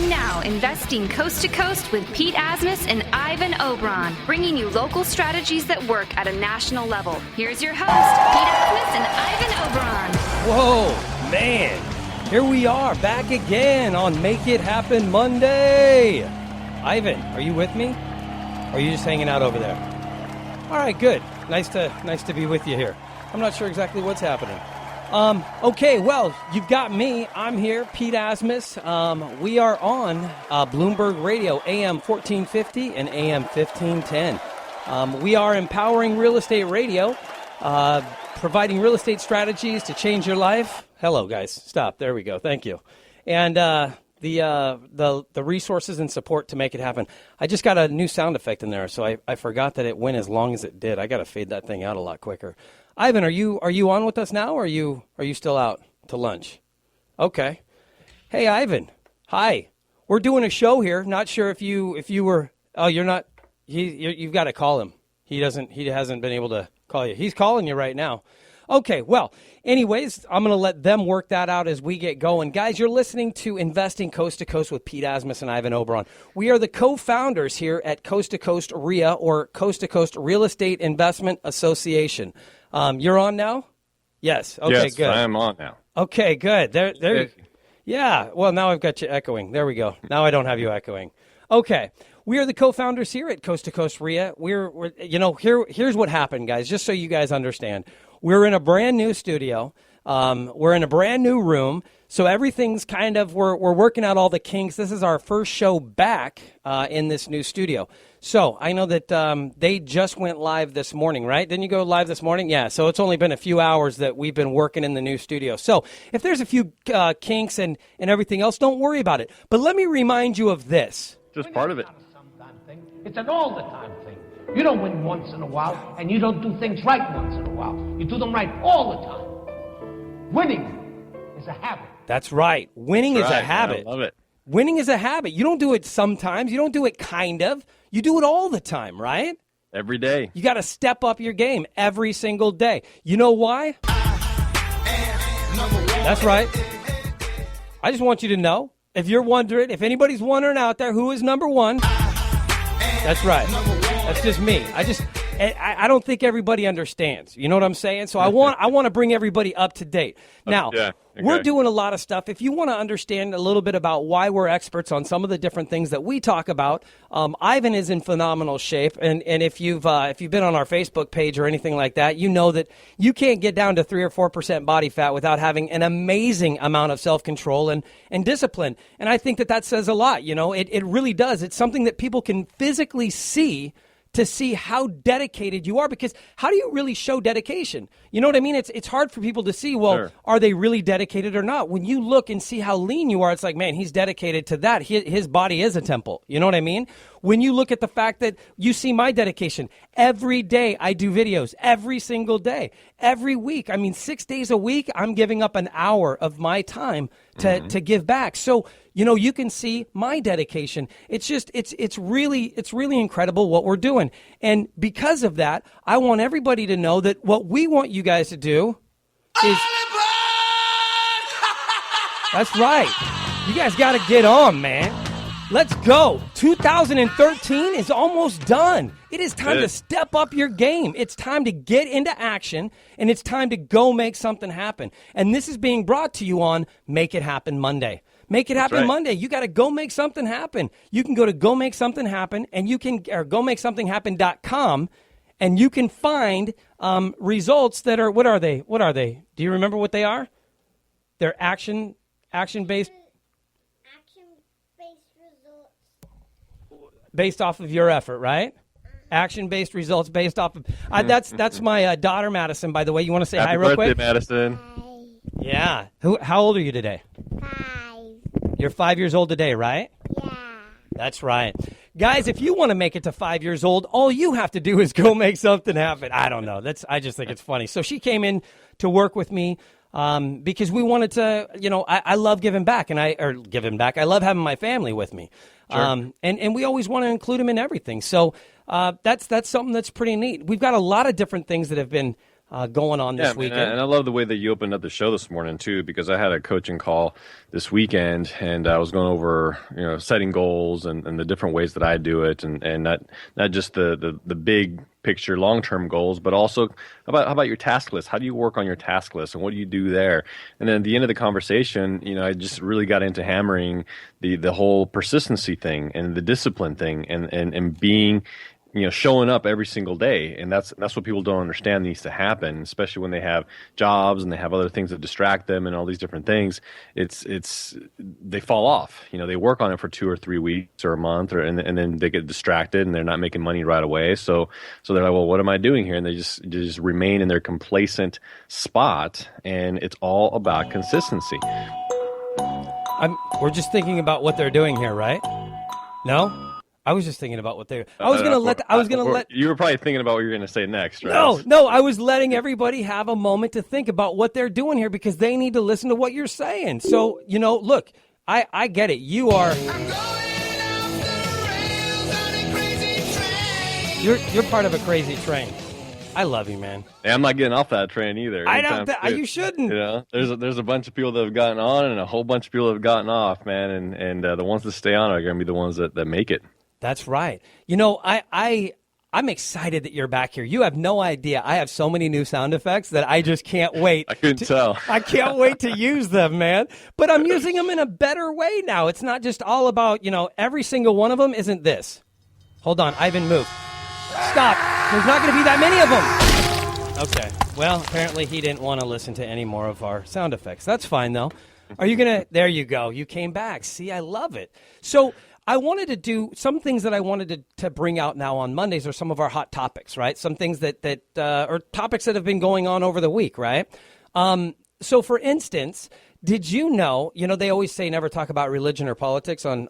And now, investing coast to coast with Pete Asmus and Ivan Oberon, bringing you local strategies that work at a national level. Here's your host, Pete Asmus and Ivan Oberon. Whoa, man. Here we are, back again on Make It Happen Monday. Ivan, are you with me? Or are you just hanging out over there? All right, good. Nice to be with you here. I'm not sure exactly what's happening. Okay, well, you've got me. I'm here, Pete Asmus. We are on Bloomberg Radio, AM 1450 and AM 1510. We are empowering real estate radio, providing real estate strategies to change your life. Hello, guys. Stop. There we go. Thank you. And the resources and support to make it happen. I just got a new sound effect in there, so I forgot that it went as long as it did. I got to fade that thing out a lot quicker. Ivan, are you on with us now, or are you still out to lunch? Okay. Hey, Ivan. Hi. We're doing a show here. Not sure if you were. Oh, you're not. You've got to call him. He hasn't been able to call you. He's calling you right now. Okay. Well, anyways, I'm going to let them work that out as we get going. Guys, you're listening to Investing Coast to Coast with Pete Asmus and Ivan Oberon. We are the co-founders here at Coast to Coast RIA, or Coast to Coast Real Estate Investment Association. You're on now? Yes. Okay, yes, good. I am on now. Okay, good. There. Yeah. Well, now I've got you echoing. There we go. Now I don't have you echoing. Okay. We are the co-founders here at Coast to Coast RIA. Here's what happened, guys, just so you guys understand. We're in a brand new studio. We're in a brand new room. So everything's kind of, we're working out all the kinks. This is our first show back in this new studio. So I know that they just went live this morning, right? Didn't you go live this morning? Yeah, so it's only been a few hours that we've been working in the new studio. So if there's a few kinks and everything else, don't worry about it. But let me remind you of this. Just part of it. It's an all-the-time thing. You don't win once in a while, and you don't do things right once in a while. You do them right all the time. Winning is a habit. That's right. Winning is a habit. I love it. Winning is a habit. You don't do it sometimes. You don't do it kind of. You do it all the time, right? Every day. You got to step up your game every single day. You know why? That's right. I just want you to know, if you're wondering, if anybody's wondering out there who is number one, that's right. That's just me. I don't think everybody understands. You know what I'm saying? So I want to bring everybody up to date. Now, We're doing a lot of stuff. If you want to understand a little bit about why we're experts on some of the different things that we talk about, Ivan is in phenomenal shape. And if you've been on our Facebook page or anything like that, you know that you can't get down to 3 or 4% body fat without having an amazing amount of self-control and discipline. And I think that says a lot. You know, it really does. It's something that people can physically see to see how dedicated you are, because how do you really show dedication? You know what I mean? It's hard for people to see, well, sure, are they really dedicated or not? When you look and see how lean you are, it's like, man, he's dedicated to that. His body is a temple. You know what I mean? When you look at the fact that you see my dedication, every day I do videos, every single day, every week. I mean, 6 days a week, I'm giving up an hour of my time to give back. So, you know, you can see my dedication. It's just, it's really incredible what we're doing. And because of that, I want everybody to know that what we want you guys to do is, that's right. You guys got to get on, man. Let's go. 2013 is almost done. It is time to step up your game. It's time to get into action, and it's time to go make something happen. And this is being brought to you on Make It Happen Monday. Make It Happen Monday. You got to go make something happen. You can go to Go Make Something Happen, and you can, or GoMakeSomethingHappen.com, and you can find results that are, what are they? Do you remember what they are? They're action-based. Action-based results. Based off of your effort, right? Action-based results based off of, that's my daughter, Madison, by the way. You want to say hi real quick? Happy birthday, Madison. Hi. Yeah. How old are you today? 5. You're 5 years old today, right? Yeah. That's right. Guys, if you want to make it to 5 years old, all you have to do is go make something happen. I don't know. I just think it's funny. So she came in to work with me because we wanted to, you know, I love giving back, I love having my family with me. Sure. And we always want to include them in everything. So that's something that's pretty neat. We've got a lot of different things that have been going on this weekend. And I love the way that you opened up the show this morning too, because I had a coaching call this weekend, and I was going over setting goals and the different ways that I do it, and not just the big picture long-term goals, but also how about your task list? How do you work on your task list, and what do you do there? And then at the end of the conversation, I just really got into hammering the whole persistency thing and the discipline thing and being showing up every single day. And that's what people don't understand needs to happen, especially when they have jobs and they have other things that distract them and all these different things. They fall off. They work on it for 2 or 3 weeks or a month, and then they get distracted and they're not making money right away. So they're like, well, what am I doing here? And they just remain in their complacent spot. And it's all about consistency. We're just thinking about what they're doing here, right? No? I was just thinking about what they. I was gonna let. You were probably thinking about what you were gonna say next, right? No. I was letting everybody have a moment to think about what they're doing here, because they need to listen to what you're saying. So look, I get it. You are. You're part of a crazy train. I love you, man. Yeah, I'm not getting off that train either. You shouldn't. There's a bunch of people that have gotten on and a whole bunch of people that have gotten off, man. And the ones that stay on are going to be the ones that make it. That's right. I'm excited that you're back here. You have no idea. I have so many new sound effects that I just can't wait. I couldn't tell. I can't wait to use them, man. But I'm using them in a better way now. It's not just all about, every single one of them isn't this. Hold on, Ivan, move. Stop. There's not going to be that many of them. Okay. Well, apparently he didn't want to listen to any more of our sound effects. That's fine, though. Are you going to? There you go. You came back. See, I love it. So I wanted to do some things that I wanted to bring out now on Mondays are some of our hot topics, right? Some things that are topics that have been going on over the week, right? So, for instance, did you know, they always say never talk about religion or politics on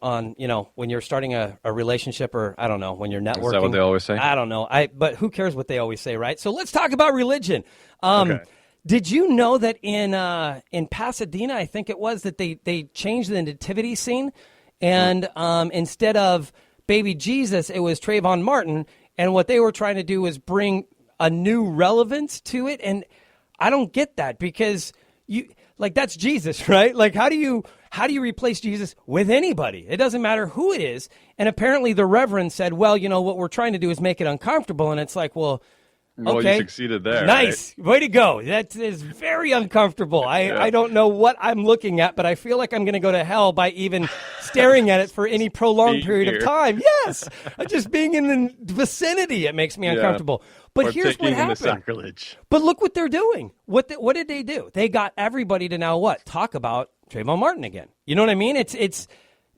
when you're starting a relationship, or I don't know, when you're networking. Is that what they always say? I don't know. But who cares what they always say, right? So let's talk about religion. Okay. Did you know that in Pasadena, I think it was, that they changed the nativity scene, and instead of baby Jesus, it was Trayvon Martin, and what they were trying to do was bring a new relevance to it, and I don't get that, because that's Jesus, right? Like, how do you replace Jesus with anybody? It doesn't matter who it is. And apparently the Reverend said, well, what we're trying to do is make it uncomfortable. And it's like, well, okay. You succeeded there. Nice. Right? Way to go. That is very uncomfortable. I don't know what I'm looking at, but I feel like I'm going to go to hell by even staring at it for any prolonged period of time. Yes. Just being in the vicinity, it makes me uncomfortable. But here's what happened. The sacrilege. But look what they're doing. What did they do? They got everybody to now what? Talk about Trayvon Martin again. You know what I mean? It's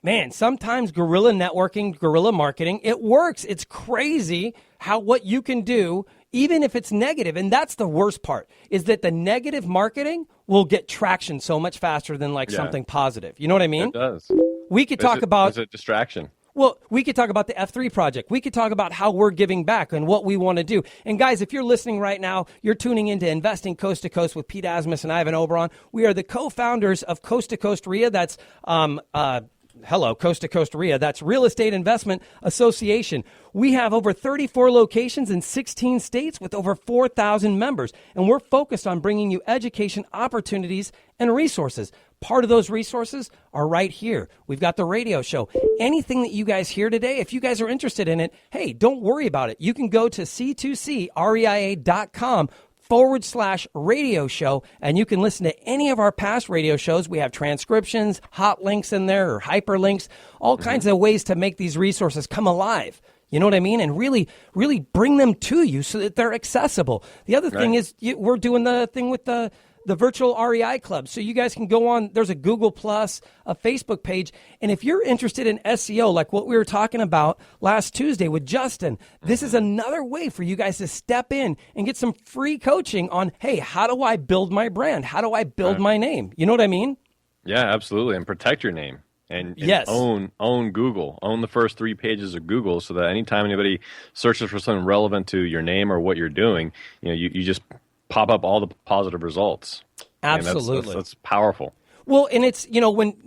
man, sometimes guerrilla networking, guerrilla marketing, it works. It's crazy what you can do, even if it's negative. And that's the worst part, is that the negative marketing will get traction so much faster than something positive. You know what I mean? It does. We could talk about... It's a distraction. Well, we could talk about the F3 project. We could talk about how we're giving back and what we want to do. And guys, if you're listening right now, you're tuning into Investing Coast to Coast with Pete Asmus and Ivan Oberon. We are the co-founders of Coast to Coast RIA. That's Coast to Coast RIA. That's Real Estate Investment Association. We have over 34 locations in 16 states with over 4,000 members. And we're focused on bringing you education opportunities and resources. Part of those resources are right here. We've got the radio show. Anything that you guys hear today, if you guys are interested in it, hey, don't worry about it. You can go to c2creia.com/radio show, and you can listen to any of our past radio shows. We have transcriptions, hot links in there, or hyperlinks, all kinds of ways to make these resources come alive. You know what I mean? And really, really bring them to you so that they're accessible. The other thing is we're doing the thing with the virtual REI club. So you guys can go on, there's a Google Plus, a Facebook page. And if you're interested in SEO, like what we were talking about last Tuesday with Justin, this is another way for you guys to step in and get some free coaching on, hey, how do I build my brand? How do I build my name? You know what I mean? Yeah, absolutely. And protect your name. And yes. own Google. Own the first 3 pages of Google, so that anytime anybody searches for something relevant to your name or what you're doing, you just pop up all the positive results. Absolutely. That's powerful. Well, and it's,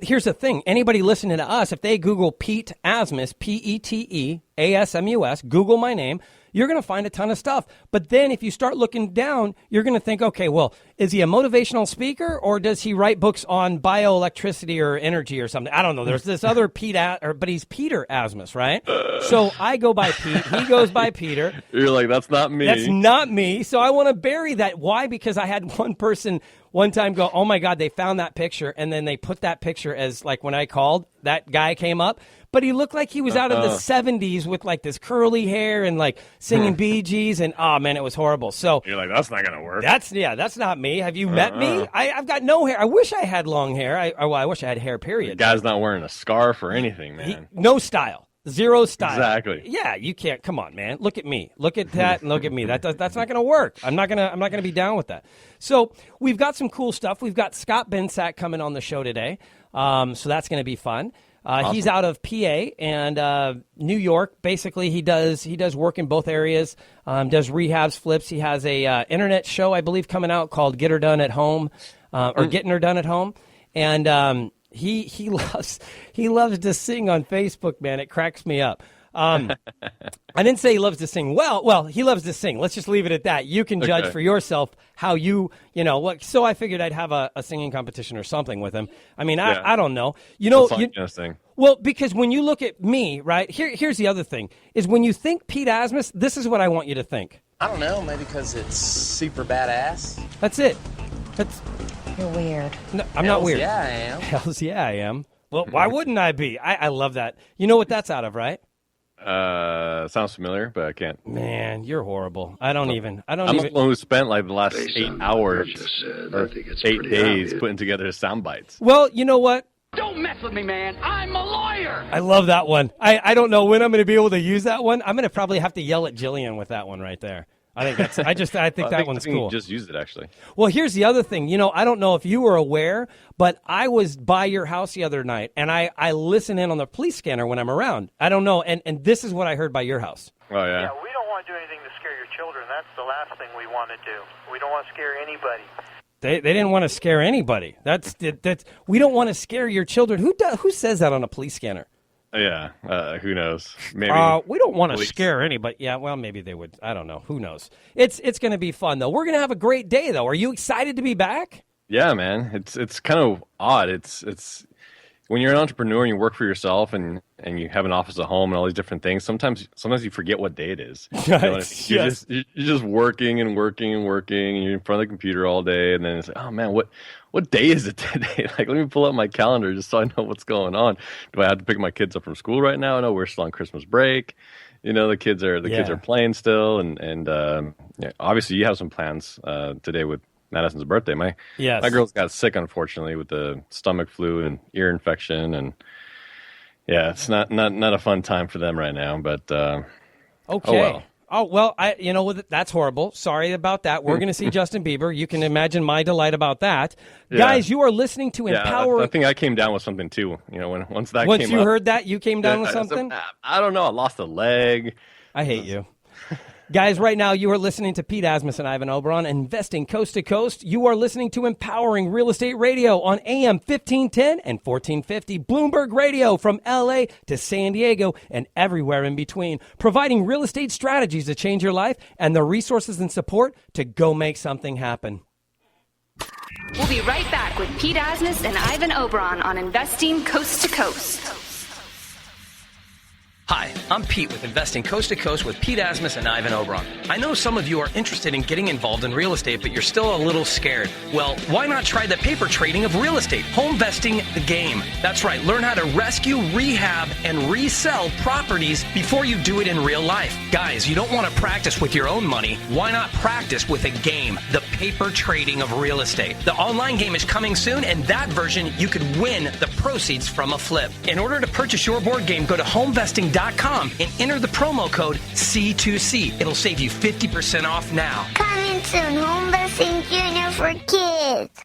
here's the thing. Anybody listening to us, if they Google Pete Asmus, P-E-T-E-A-S-M-U-S, Google my name, you're going to find a ton of stuff. But then if you start looking down, you're going to think, okay, well, is he a motivational speaker or does he write books on bioelectricity or energy or something? I don't know. There's this other but he's Peter Asmus, right? So I go by Pete. He goes by Peter. You're like, that's not me. That's not me. So I want to bury that. Why? Because I had one person one time go, oh my God, they found that picture. And then they put that picture as like when I called, that guy came up. But he looked like he was out of the 70s with like this curly hair and like singing Bee Gees. And oh man, it was horrible. So you're like, that's not going to work. That's not me. Have you met me? I've got no hair. I wish I had long hair. I wish I had hair, period. The guy's not wearing a scarf or anything, man. No style. Zero style. Exactly. Yeah, you can't. Come on, man. Look at me. Look at that and look at me. That's not going to work. I'm not going to be down with that. So we've got some cool stuff. We've got Scott Binsack coming on the show today. So that's going to be fun. Awesome. He's out of PA and New York. Basically, he does work in both areas. Does rehabs, flips. He has a internet show, I believe, coming out called Get Her Done at Home, or Getting Her Done at Home. And he loves to sing on Facebook, man. It cracks me up. I didn't say he loves to sing. Well, he loves to sing. Let's just leave it at that. You can judge for yourself how you know. What, so I figured I'd have a singing competition or something with him. I mean, I don't know. You know, well, because when you look at me, right, here's the other thing, is when you think Pete Asmus, this is what I want you to think. I don't know, maybe because it's super badass. That's it. You're weird. No, I'm not weird. Yeah, I am. Hells yeah, I am. Well, why wouldn't I be? I love that. You know what that's out of, right? Sounds familiar, but I can't. Man, you're horrible. I'm the one who spent like the last 8 hours or 8 days putting together sound bites. Well, you know what? Don't mess with me, man. I'm a lawyer. I love that one. I don't know when I'm going to be able to use that one. I'm going to probably have to yell at Jillian with that one right there. I think that one's cool. You just used it, actually. Well, here's the other thing. You know, I don't know if you were aware, but I was by your house the other night, and I listen in on the police scanner when I'm around. I don't know, and this is what I heard by your house. Oh, yeah? Yeah, we don't want to do anything to scare your children. That's the last thing we want to do. We don't want to scare anybody. They didn't want to scare anybody. That's we don't want to scare your children. Who says that on a police scanner? Yeah, who knows? Maybe we don't want to scare anybody. Yeah, well, maybe they would. I don't know. Who knows? It's going to be fun though. We're going to have a great day though. Are you excited to be back? Yeah, man. It's kind of odd. It's when you're an entrepreneur and you work for yourself and you have an office at home and all these different things. Sometimes you forget what day it is. You know, you're just working and working and working, and you're in front of the computer all day, and then it's like, oh man, what day is it today? Like, let me pull up my calendar just so I know what's going on. Do I have to pick my kids up from school right now? No, we're still on Christmas break. You know, the kids are playing still, and obviously you have some plans today with Madison's birthday. My girls got sick, unfortunately, with the stomach flu and ear infection, and yeah, it's not a fun time for them right now. But okay. Oh well, that's horrible. Sorry about that. We're going to see Justin Bieber. You can imagine my delight about that. Yeah. Guys, you are listening to Empower. I think I came down with something too. You know, once you heard that, you came down with something. I don't know. I lost a leg. I hate you. Guys, right now you are listening to Pete Asmus and Ivan Oberon, investing coast to coast. You are listening to Empowering Real Estate Radio on AM 1510 and 1450, Bloomberg Radio from LA to San Diego and everywhere in between, providing real estate strategies to change your life and the resources and support to go make something happen. We'll be right back with Pete Asmus and Ivan Oberon on Investing Coast to Coast. Hi, I'm Pete with Investing Coast to Coast with Pete Asmus and Ivan Oberon. I know some of you are interested in getting involved in real estate, but you're still a little scared. Well, why not try the paper trading of real estate? Homevesting the game. That's right. Learn how to rescue, rehab, and resell properties before you do it in real life. Guys, you don't want to practice with your own money. Why not practice with a game? The paper trading of real estate. The online game is coming soon, and that version, you could win the proceeds from a flip. In order to purchase your board game, go to homevesting.com and enter the promo code C2C. It'll save you 50% off now. Coming soon, Home Investing Junior for kids.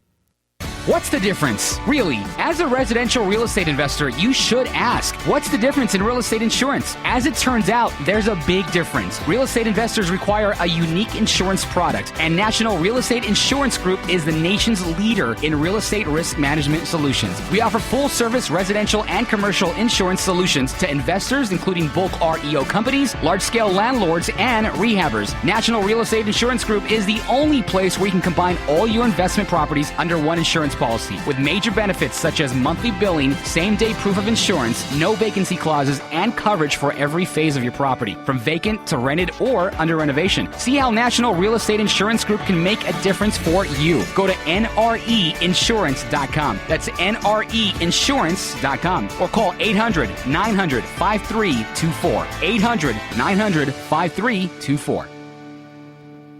What's the difference? Really, as a residential real estate investor, you should ask, what's the difference in real estate insurance? As it turns out, there's a big difference. Real estate investors require a unique insurance product, and National Real Estate Insurance Group is the nation's leader in real estate risk management solutions. We offer full-service residential and commercial insurance solutions to investors, including bulk REO companies, large-scale landlords, and rehabbers. National Real Estate Insurance Group is the only place where you can combine all your investment properties under one insurance policy, with major benefits such as monthly billing, same-day proof of insurance, no vacancy clauses, and coverage for every phase of your property, from vacant to rented or under renovation. See how National Real Estate Insurance Group can make a difference for you. Go to nreinsurance.com. That's nreinsurance.com. Or call 800-900-5324. 800-900-5324.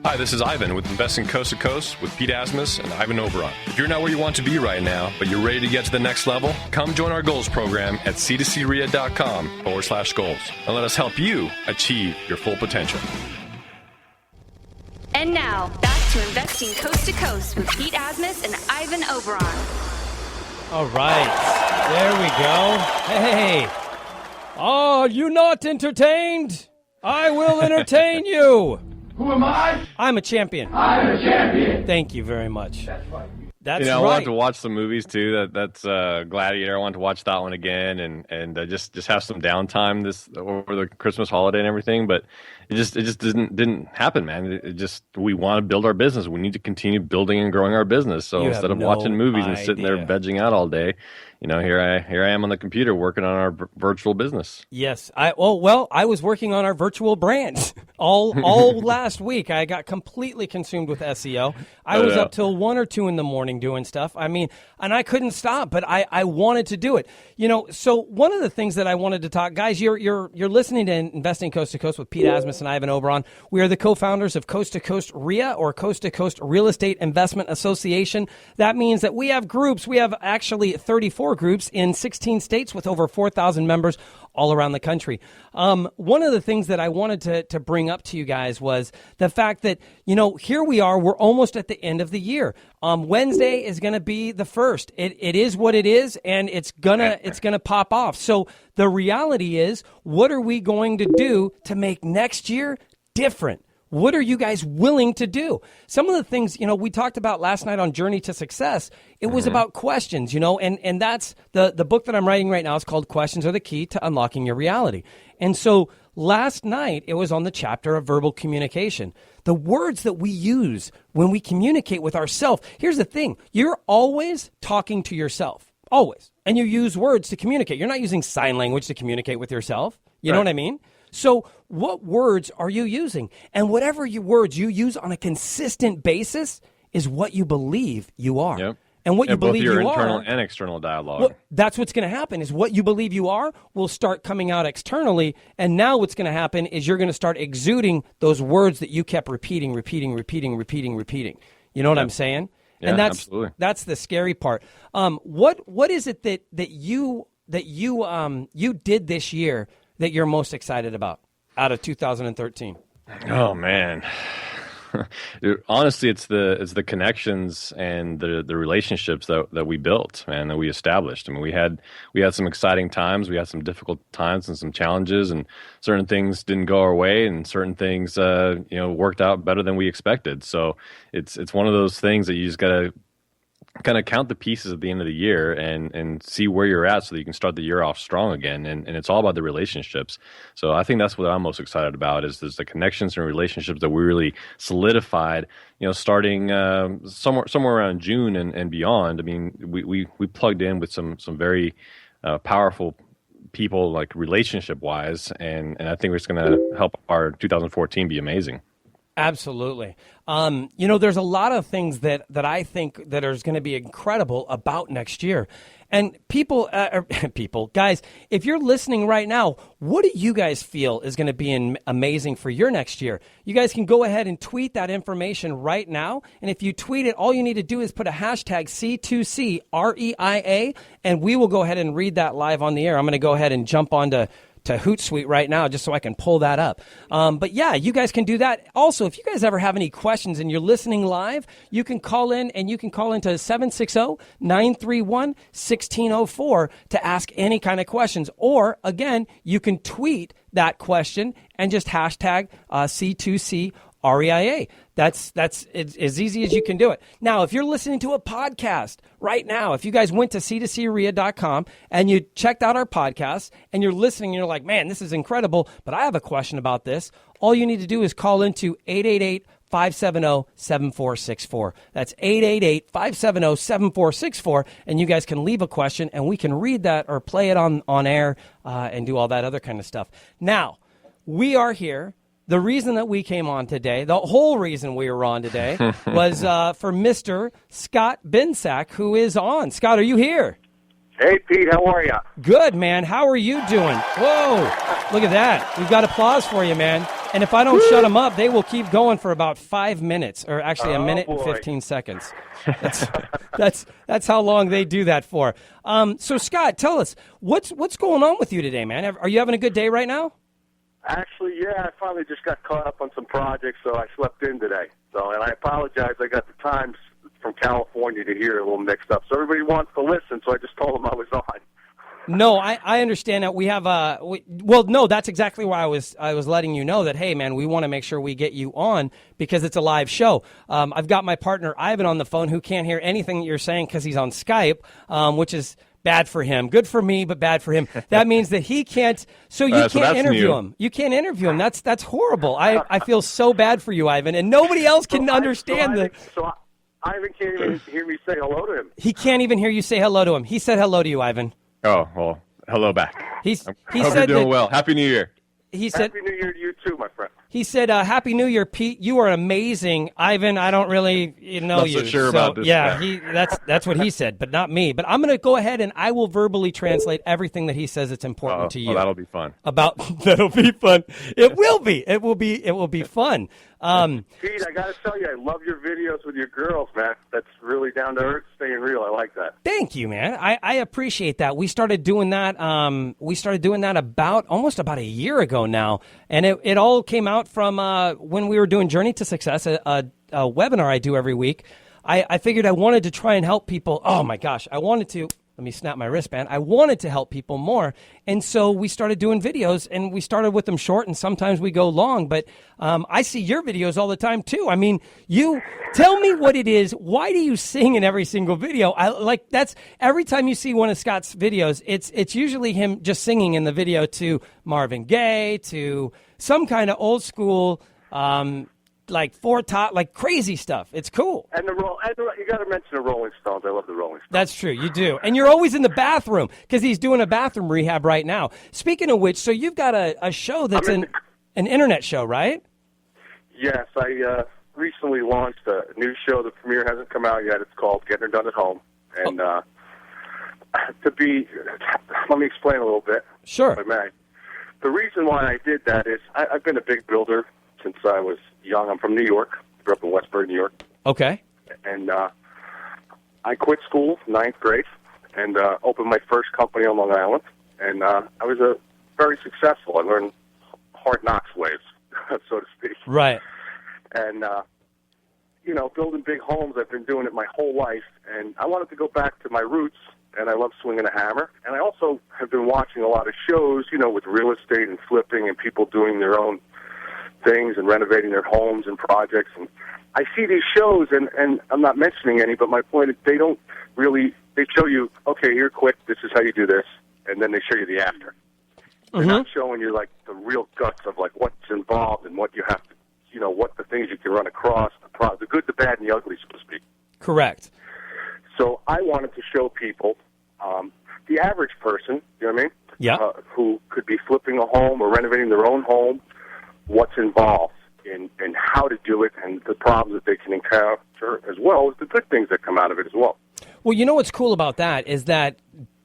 Hi, this is Ivan with Investing Coast to Coast with Pete Asmus and Ivan Oberon. If you're not where you want to be right now, but you're ready to get to the next level, come join our goals program at c2crea.com/goals and let us help you achieve your full potential. And now, back to Investing Coast to Coast with Pete Asmus and Ivan Oberon. All right. There we go. Hey. Are you not entertained? I will entertain you. Who am I? I'm a champion. I'm a champion. Thank you very much. That's right. That's I right. wanted to watch some movies too. That's Gladiator. I wanted to watch that one again and just have some downtime over the Christmas holiday and everything. But it just didn't happen, man. We want to build our business. We need to continue building and growing our business. So instead of watching movies and sitting there vegging out all day, here I am on the computer working on our virtual business. Yes. I was working on our virtual brand all last week. I got completely consumed with SEO. I was up till 1 or 2 in the morning doing stuff. I mean, and I couldn't stop, but I wanted to do it. So one of the things that I wanted to talk, guys, you're listening to Investing Coast to Coast with Pete Asmus and Ivan Oberon. We are the co-founders of Coast to Coast REIA, or Coast to Coast Real Estate Investment Association. That means that we have groups. We have actually 34 groups in 16 states with over 4,000 members all around the country. One of the things that I wanted to bring up to you guys was the fact that, here we are, we're almost at the end of the year. Wednesday is going to be the first. It is what it is, and it's gonna pop off. So the reality is, what are we going to do to make next year different? What are you guys willing to do? Some of the things, we talked about last night on Journey to Success, it was about questions, and that's the book that I'm writing right now is called Questions Are the Key to Unlocking Your Reality. And so last night, it was on the chapter of verbal communication. The words that we use when we communicate with ourselves. Here's the thing. You're always talking to yourself. Always. And you use words to communicate. You're not using sign language to communicate with yourself. You know what I mean? So what words are you using? And whatever words you use on a consistent basis is what you believe you are. Yep. And what you believe you are. Both your internal and external dialogue. Well, that's what's going to happen is what you believe you are will start coming out externally. And now what's going to happen is you're going to start exuding those words that you kept repeating. You know what I'm saying? Yeah, and absolutely. That's the scary part. What is it that you did this year that you're most excited about out of 2013? Oh man. Dude, honestly, it's the connections and the relationships that we built, man, that we established. I mean, we had some exciting times, we had some difficult times and some challenges, and certain things didn't go our way, and certain things worked out better than we expected. So it's one of those things that you just gotta kind of count the pieces at the end of the year and see where you're at so that you can start the year off strong again. And it's all about the relationships. So I think that's what I'm most excited about is the connections and relationships that we really solidified, starting somewhere around June and beyond. I mean, we plugged in with some very powerful people, like relationship wise. And I think it's going to help our 2014 be amazing. Absolutely. There's a lot of things that I think that are going to be incredible about next year. And people, guys, if you're listening right now, what do you guys feel is going to be amazing for your next year? You guys can go ahead and tweet that information right now. And if you tweet it, all you need to do is put a hashtag C2CREIA, and we will go ahead and read that live on the air. I'm going to go ahead and jump onto Hootsuite right now just so I can pull that up. But yeah, you guys can do that. Also, if you guys ever have any questions and you're listening live, you can call in, and you can call into 760-931-1604 to ask any kind of questions. Or again, you can tweet that question and just hashtag C2C REIA. That's as easy as you can do it. Now, if you're listening to a podcast right now, if you guys went to c2crea.com and you checked out our podcast and you're listening and you're like, man, this is incredible, but I have a question about this, all you need to do is call into 888-570-7464. That's 888-570-7464, and you guys can leave a question, and we can read that or play it on air and do all that other kind of stuff. Now, we are here. The reason that we came on today, the whole reason we were on today, was for Mr. Scott Binsack, who is on. Scott, are you here? Hey, Pete, how are you? Good, man. How are you doing? Whoa, look at that. We've got applause for you, man. And if I don't shut them up, they will keep going for about 5 minutes, or actually a minute and 15 seconds. That's how long they do that for. So, Scott, tell us, what's going on with you today, man? Are you having a good day right now? Actually, yeah, I finally just got caught up on some projects, so I slept in today. And I apologize. I got the times from California to here a little mixed up. So everybody wants to listen, so I just told them I was on. No, I understand that we have no, that's exactly why I was letting you know that, hey, man, we want to make sure we get you on because it's a live show. I've got my partner Ivan on the phone who can't hear anything that you're saying because he's on Skype, which is bad for him. Good for me, but bad for him. That means that he can't. So you can't interview him. You can't interview him. That's horrible. I feel so bad for you, Ivan, and nobody else can understand So Ivan can't even hear me say hello to him. He can't even hear you say hello to him. He said hello to you, Ivan. Oh, well, hello back. He hope said you're doing well. Happy New Year. He said, Happy New Year to you too, my friend. He said, Happy New Year, Pete. You are amazing. Ivan, I don't really know Not you. so sure about this. Yeah, that's what he said, but not me. But I'm going to go ahead and I will verbally translate everything that he says that's important to you. Oh, that'll be fun. That'll be fun. It will be. It will be fun. Pete, I got to tell you, I love your videos with your girls, man. That's really down to earth, staying real. I like that. Thank you, man. I appreciate that. We started doing that. Almost about a year ago now, and it all came out from when we were doing Journey to Success, a webinar I do every week. I figured I wanted to try and help people. Oh my gosh, I wanted to. Let me snap my wristband. I wanted to help people more. And so we started doing videos, and we started with them short, and sometimes we go long. But I see your videos all the time, too. I mean, you tell me what it is. Why do you sing in every single video? That's every time you see one of Scott's videos, it's usually him just singing in the video to Marvin Gaye, to some kind of old school crazy stuff. It's cool. And you got to mention the Rolling Stones. I love the Rolling Stones. That's true. You do. And you're always in the bathroom because he's doing a bathroom rehab right now. Speaking of which, so you've got a show that's an internet show, right? Yes. I recently launched a new show. The premiere hasn't come out yet. It's called Getting It Done at Home. And let me explain a little bit. Sure. If I may. The reason why I did that is I've been a big builder since I was young. I'm from New York. Grew up in Westbury, New York. Okay. And I quit school, 9th grade, and opened my first company on Long Island. And I was very successful. I learned hard knocks ways, so to speak. Right. And, building big homes, I've been doing it my whole life. And I wanted to go back to my roots, and I love swinging a hammer. And I also have been watching a lot of shows, with real estate and flipping and people doing their own things and renovating their homes and projects. And I see these shows, and I'm not mentioning any, but my point is they show you, okay, here, quick, this is how you do this, and then they show you the after. They're not showing you, the real guts of, what's involved and what you have to, what the things you can run across, the good, the bad, and the ugly, so to speak. Correct. So I wanted to show people, the average person, you know what I mean? Yeah. Who could be flipping a home or renovating their own home, what's involved in how to do it and the problems that they can encounter, as well as the good things that come out of it as well. Well, what's cool about that is that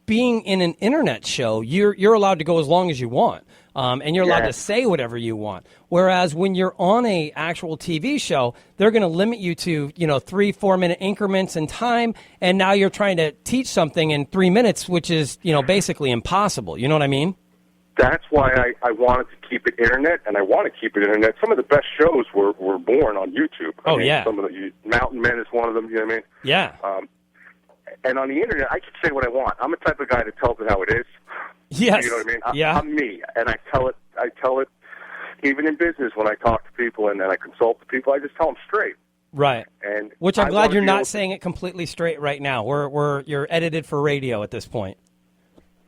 being in an internet show, you're allowed to go as long as you want, and you're allowed to say whatever you want. Whereas when you're on a actual TV show, they're going to limit you to 3-4 minute increments in time, and now you're trying to teach something in 3 minutes, which is basically impossible. You know what I mean? that's why I wanted to keep it internet, and I want to keep it internet. Some of the best shows were born on YouTube. I mean, some of the Mountain Men is one of them. You know what I mean? Yeah. And on the internet, I can say what I want. I'm the type of guy that tells it how it is. Yes. You know what I mean? Yeah. I'm me, and I tell it. Even in business, when I talk to people and then I consult to people, I just tell them straight. Right. And which I'm glad you're not saying it completely straight right now. You're edited for radio at this point.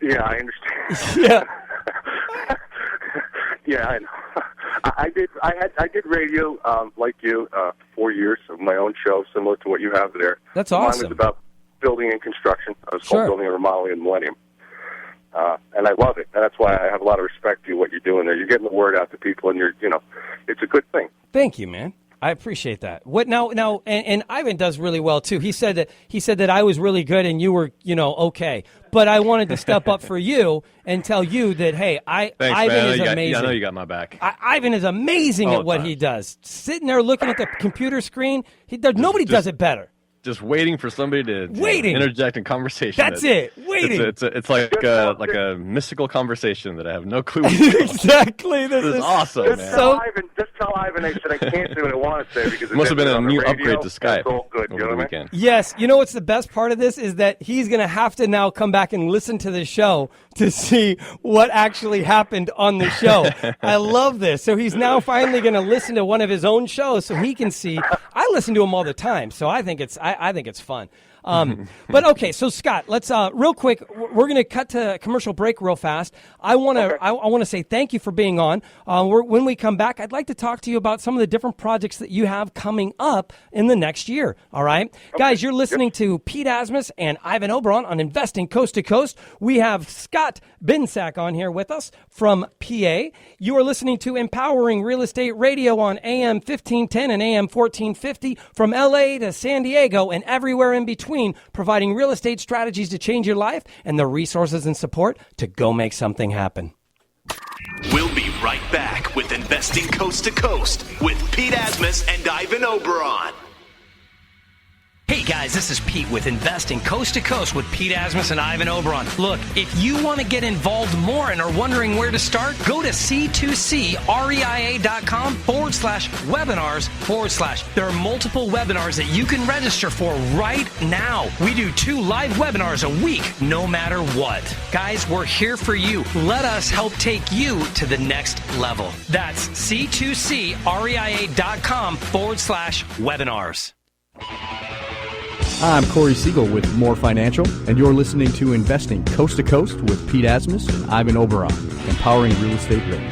Yeah, I understand. Yeah. Yeah, I know. I did radio like you 4 years of my own show, similar to what you have there. That's awesome. Mine was about building and construction. I was called Building and Remodeling in Millennium. And I love it. And that's why I have a lot of respect for you, what you're doing there. You're getting the word out to people, and it's a good thing. Thank you, man. I appreciate that. What now? And Ivan does really well too. He said that I was really good and you were, okay. But I wanted to step up for you and tell you that hey, Thanks, Ivan man. is amazing. I know you got my back. Ivan is amazing at what he does. Sitting there looking at the computer screen, nobody does it better. Just waiting for somebody to interject in conversation. That's it. Waiting. It's like a mystical conversation that I have no clue. Exactly. This is awesome, man. Just tell Ivan I said I can't say what I want to say because it must have been a new radio, upgrade to Skype. It's all good. You know what I mean? Yes. You know what's the best part of this is that he's going to have to now come back and listen to the show to see what actually happened on the show. I love this. So he's now finally going to listen to one of his own shows so he can see. I listen to him all the time, so I think it's fun. But okay, so Scott, let's real quick. We're going to cut to a commercial break real fast. I want to say thank you for being on. When we come back, I'd like to talk to you about some of the different projects that you have coming up in the next year. All right, guys, you're listening to Pete Asmus and Ivan Oberon on Investing Coast to Coast. We have Scott Binsack on here with us from PA. You are listening to Empowering Real Estate Radio on AM 1510 and AM 1450 from LA to San Diego and everywhere in between, providing real estate strategies to change your life and the resources and support to go make something happen. We'll be right back with Investing Coast to Coast with Pete Asmus and Ivan Oberon. Hey guys, this is Pete with Investing Coast to Coast with Pete Asmus and Ivan Oberon. Look, if you want to get involved more and are wondering where to start, go to c2creia.com/webinars/. There are multiple webinars that you can register for right now. We do 2 live webinars a week, no matter what. Guys, we're here for you. Let us help take you to the next level. That's c2creia.com/webinars. I'm Corey Siegel with More Financial, and you're listening to Investing Coast to Coast with Pete Asmus and Ivan Oberon, Empowering Real Estate Radio.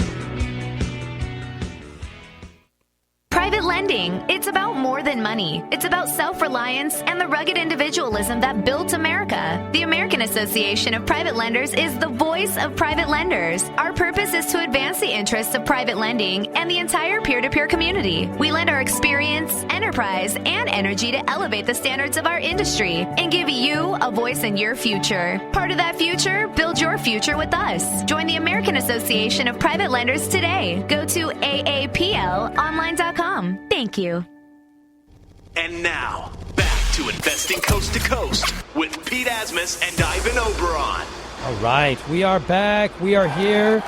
Private lending, it's about more than money. It's about self-reliance and the rugged individualism that built America. The American Association of Private Lenders is the voice of private lenders. Our purpose is to advance the interests of private lending and the entire peer-to-peer community. We lend our experience, enterprise, and energy to elevate the standards of our industry and give you a voice in your future. Part of that future? Build your future with us. Join the American Association of Private Lenders today. Go to aaplonline.com. Thank you. And now, back to Investing Coast to Coast with Pete Asmus and Ivan Oberon. All right, we are back. We are here.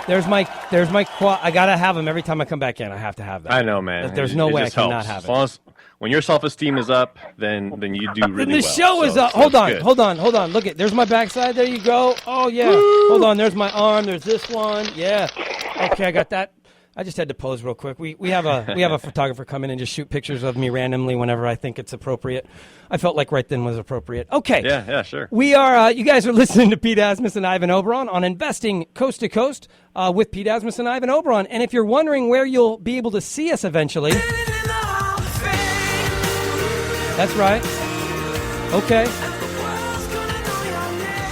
There's my quad. I gotta have them every time I come back in. I have to have that. I know, man. There's no way I cannot helps. have it. When your self-esteem is up, then you do really well. The show is up. Hold on. Look, there's my backside. There you go. Oh yeah. Woo! Hold on. There's my arm. There's this one. Yeah. Okay, I got that. I just had to pose real quick. We have a photographer come in and just shoot pictures of me randomly whenever I think it's appropriate. I felt like right then was appropriate. Okay. Yeah, sure. We are. You guys are listening to Pete Asmus and Ivan Oberon on Investing Coast to Coast with Pete Asmus and Ivan Oberon. And if you're wondering where you'll be able to see us eventually, that's right. Okay.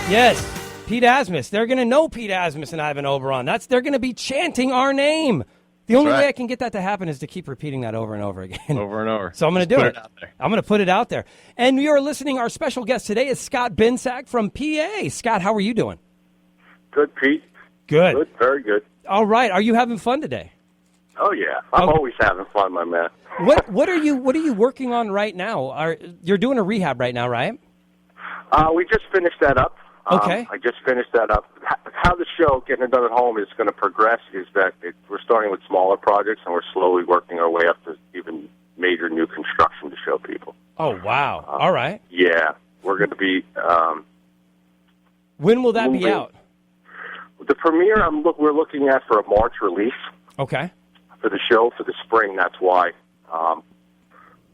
Yes. Pete Asmus. They're going to know Pete Asmus and Ivan Oberon. They're going to be chanting our name. The only way I can get that to happen is to keep repeating that over and over again. Over and over. So I'm going to do it. Out there. I'm going to put it out there. And you're listening. Our special guest today is Scott Binsack from PA. Scott, how are you doing? Good, Pete. Good. Very good. All right. Are you having fun today? Oh yeah, I'm always having fun, my man. What are you working on right now? You're doing a rehab right now, right? We just finished that up. Okay. I just finished that up. How the show, Getting It Done at Home, is going to progress is that we're starting with smaller projects, and we're slowly working our way up to even major new construction to show people. Oh, wow. All right. Yeah. We're going to be... when will that be moving. out? The premiere we're looking at for a March release. Okay. For the show, for the spring, that's why.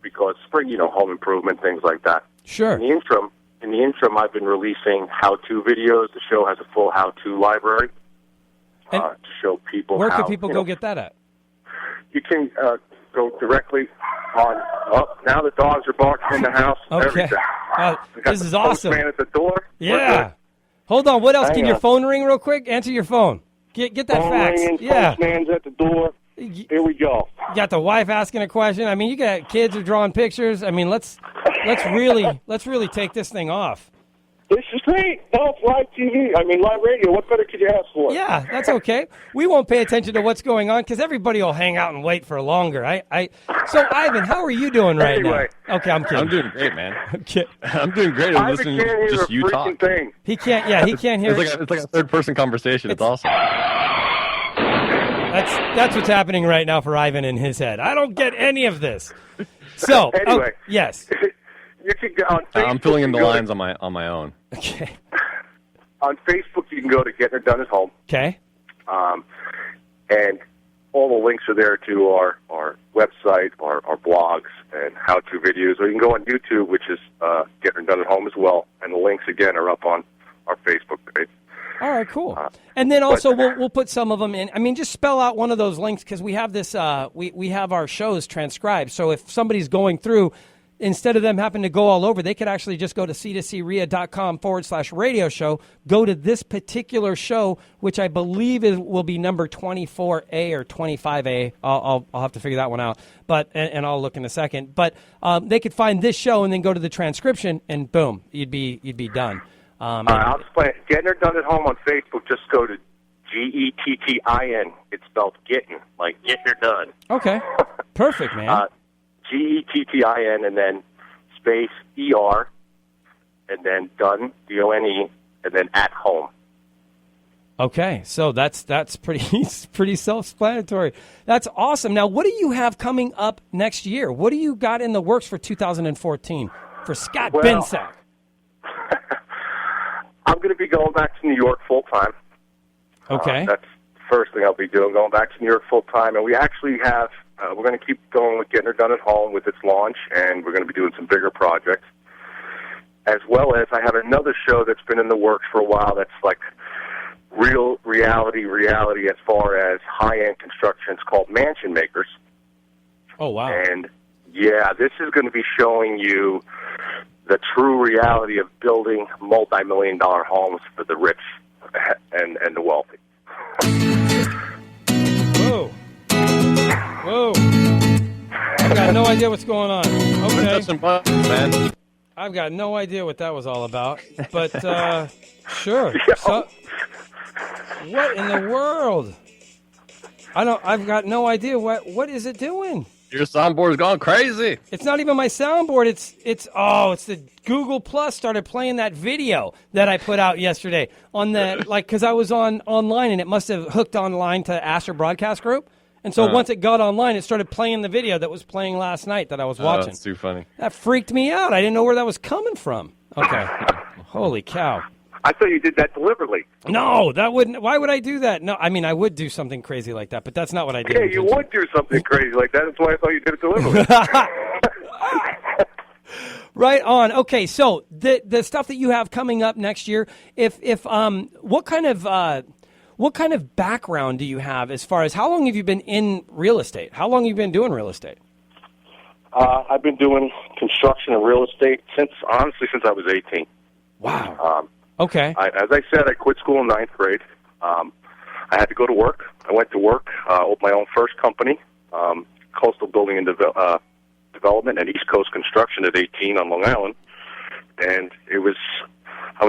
Because spring, home improvement, things like that. Sure. In the interim, I've been releasing how-to videos. The show has a full how-to library to show people Where how... can people go get that at? You can go directly on... Oh, now the dogs are barking in the house. Okay. This is awesome. Postman at the door. Yeah. Hold on. What else? Hang Can on. your phone ring real quick? Answer your phone. Get that Phone fax. ringing, Yeah. Postman's at the door. Here we go. You got the wife asking a question. I mean, you got kids are drawing pictures. I mean, let's really take this thing off. This is great. No, it's live TV. I mean, live radio. What better could you ask for? Yeah, that's okay. We won't pay attention to what's going on because everybody will hang out and wait for longer. So, Ivan, how are you doing right Anyway. now? Okay, I'm kidding. I'm doing great, man. Okay. I'm doing great. I'm listening can't hear to just a you freaking talk. thing. He can't. Yeah, he can't hear. It's like a third-person conversation. It's awesome. That's what's happening right now for Ivan in his head. I don't get any of this. So, Anyway. yes. You can go on Facebook. I'm filling in the you can go lines on my own. Okay. On Facebook, you can go to Getting It Done at Home. Okay. And all the links are there to our website, our blogs, and how-to videos. Or you can go on YouTube, which is Getting It Done at Home as well. And the links, again, are up on our Facebook page. All right, cool. And then also we'll put some of them in. I mean, just spell out one of those links because we have this. We have our shows transcribed. So if somebody's going through, instead of them having to go all over, they could actually just go to c2crea.com/radio show, go to this particular show, which I believe will be number 24A or 25A. I'll have to figure that one out. But and I'll look in a second. But they could find this show and then go to the transcription, and boom, you'd be done. I'll explain it. Getting It Done at Home on Facebook, just go to Gettin. It's spelled getting, like getting her done. Okay. Perfect, man. Gettin, and then space ER, and then done, DONE, and then at home. Okay, so that's pretty self-explanatory. That's awesome. Now, what do you have coming up next year? What do you got in the works for 2014 for Scott Binsack? I'm going to be going back to New York full-time. Okay. That's the first thing I'll be doing, going back to New York full-time. And we actually have, we're going to keep going with Getting It Done at Home with its launch, and we're going to be doing some bigger projects. As well as I have another show that's been in the works for a while that's like real reality as far as high-end construction. It's called Mansion Makers. Oh, wow. And, yeah, this is going to be showing you the true reality of building multi-million-dollar homes for the rich and the wealthy. Whoa. I've got no idea what's going on. Okay. That's some fun, man. I've got no idea what that was all about. But, sure. So, what in the world? I've got no idea. What is it doing? Your soundboard's gone crazy. It's not even my soundboard. It's the Google Plus started playing that video that I put out yesterday on the because I was online and it must have hooked online to Asher Broadcast Group, and so once it got online, it started playing the video that was playing last night that I was watching. That's too funny. That freaked me out. I didn't know where that was coming from. Okay, holy cow. I thought you did that deliberately. No, that wouldn't. Why would I do that? No, I mean I would do something crazy like that, but that's not what I did. Yeah, you would do something crazy like that. That's why I thought you did it deliberately. Right on. Okay, so the stuff that you have coming up next year, what kind of background do you have as far as how long have you been in real estate? How long have you been doing real estate? I've been doing construction and real estate since I was 18. Wow. Okay. As I said, I quit school in 9th grade. I had to go to work. I went to work with my own first company, Coastal Building and Development and East Coast Construction at 18 on Long Island. And I was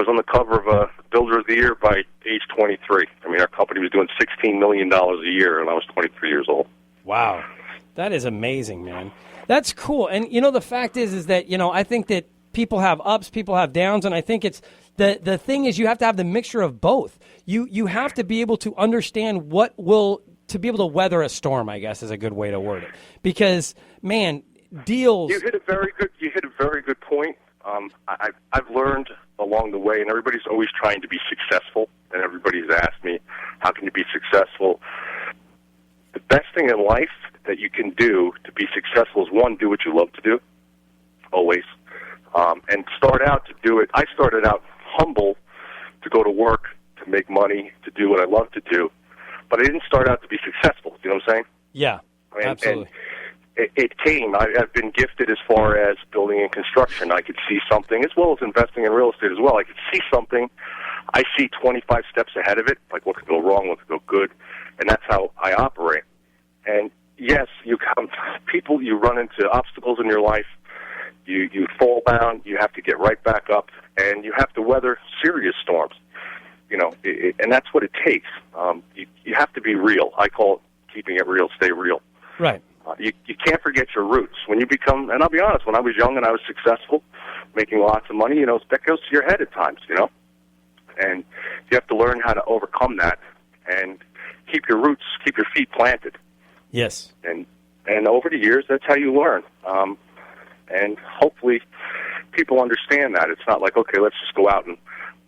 on the cover of Builder of the Year by age 23. I mean, our company was doing $16 million a year, and I was 23 years old. Wow. That is amazing, man. That's cool. And, the fact is that, I think that people have ups, people have downs, and I think it's the thing is you have to have the mixture of both. You have to be able to understand to be able to weather a storm, I guess is a good way to word it. Because, man, deals. You hit a very good point. I've learned along the way, and everybody's always trying to be successful, and everybody's asked me, how can you be successful? The best thing in life that you can do to be successful is, one, do what you love to do, always, and start out to do it. I started out humble to go to work, to make money, to do what I love to do, but I didn't start out to be successful. You know what I'm saying? Yeah, absolutely. And it came. I've been gifted as far as building and construction. I could see something, as well as investing in real estate as well. I could see something. I see 25 steps ahead of it, like what could go wrong, what could go good, and that's how I operate. And yes, you run into obstacles in your life. You fall down. You have to get right back up, and you have to weather serious storms. You know, and that's what it takes. You have to be real. I call it keeping it real. Stay real. Right. You can't forget your roots. When you become, and I'll be honest, when I was young and I was successful, making lots of money, that goes to your head at times, And you have to learn how to overcome that and keep your roots, keep your feet planted. Yes. And over the years, that's how you learn. And hopefully people understand that. It's not like, okay, let's just go out and